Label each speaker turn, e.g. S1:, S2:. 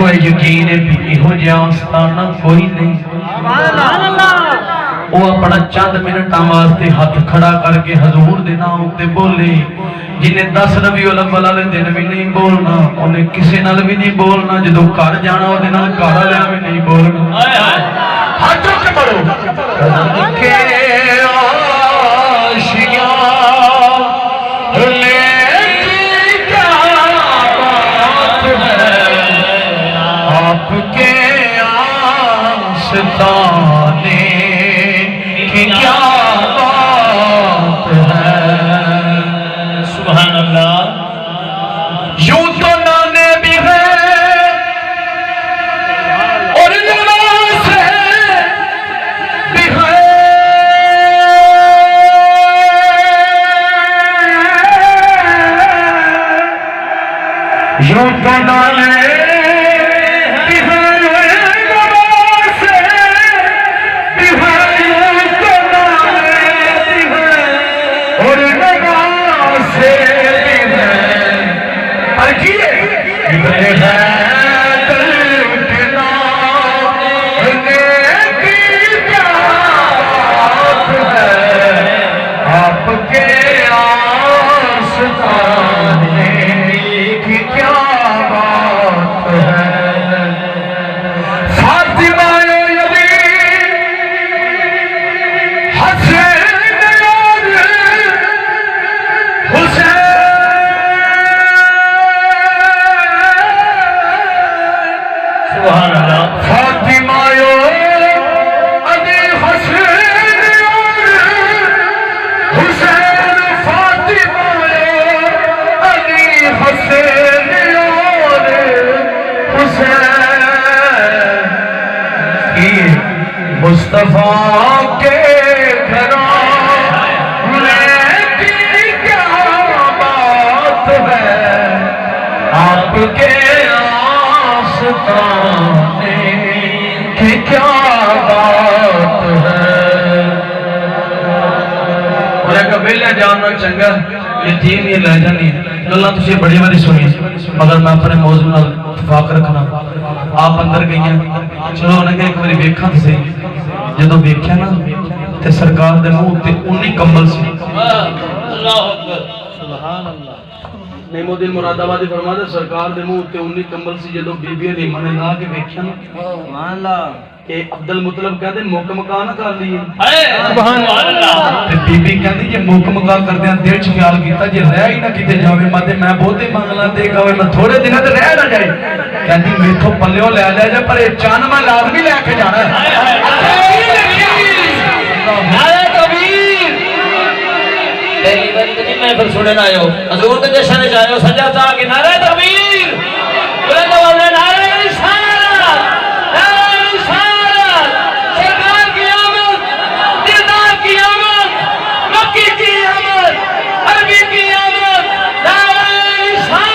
S1: مینوں یقین ہے بھی یہو جہا استانا کوئی نہیں۔ وہ اپنا چند منٹاں واسطے ہاتھ کھڑا کر کے حضور دے نام تے بولے، جنہیں 10 ربیع الاول والے دن بھی نہیں بولنا، انہیں کسی نال بھی نہیں بولنا، جدو گھر جانا وہ نال گھر والے بھی نہیں بولنا۔ ہاتھ چوک کے پڑھو قدم کے آشیاں لے کی کیا بات ہے، آپ کے آستانے کی کیا بات ہے۔ سبحان اللہ۔ یوں تو نانے بھی ہیں اور نوازے بھی ہیں، یوں تو نانے بھی ہیں نوازے بھی ہیں، یوں تو نانے بھی ہیں اور نوازے بھی ہیں۔ پڑھیے آپ کے آستانے کی کیا بات ہے۔ فاطمہ یزید حسین اور حسین، سبحان اللہ۔ فاطمہ علی حسین اور حسین، فاطمہ علی حسین اور حسین کی مصطفیٰ کے گھرانے کی کیا بات ہے، آپ کے آستانے کی کیا بات ہے۔ اور ایک ویلے جاننا چنگا یتیم یہ لے جانی گلاں تسی بڑی بڑی سنی، مگر میں اپنے موضوع نال اتفاق رکھنا۔ آپ اندر گئی ہیں، چلو انہیں کہ ایک باری ویکھاں تے صحیح، جدوں ویکھیا نا تے سرکار دے منہ تے 19 کمبل سی۔ اللہ اکبر، سبحان اللہ۔ نعیم الدین مراد آبادی فرماتے سرکار دے منہ تے 19 کمبل سی، جدوں بی بی علیمہ نے لا کے ویکھیا نا، سبحان اللہ، کہ عبد المطلب کہتے موقع مکانا کر لیے، سبحان اللہ، تے بی بی کہتی جے موقع مکا کر دیاں دل چ خیال کیتا جے رہ ہی نہ کیتے جاوے ماتے میں بہتے مانگلا دے گا میں تھوڑے دن تے رہ نہ جائے، کہتی میتھوں پلیوں لے لے جا پر یہ چان میں لازمی لے کے جانا ہے۔ نعرہ تکبیر، پہلی بار اتنی میں پھر سنن آئے ہو حضور کے جشن میں جائے ہو سجا تھا کہ نعرہ تکبیر، بلند آواز میں نعرہ رسالت، نعرہ رسالت، سرکار کی آمد، دیدار کی آمد، مکی کی آمد، عربی کی آمد، نعرہ رسالت۔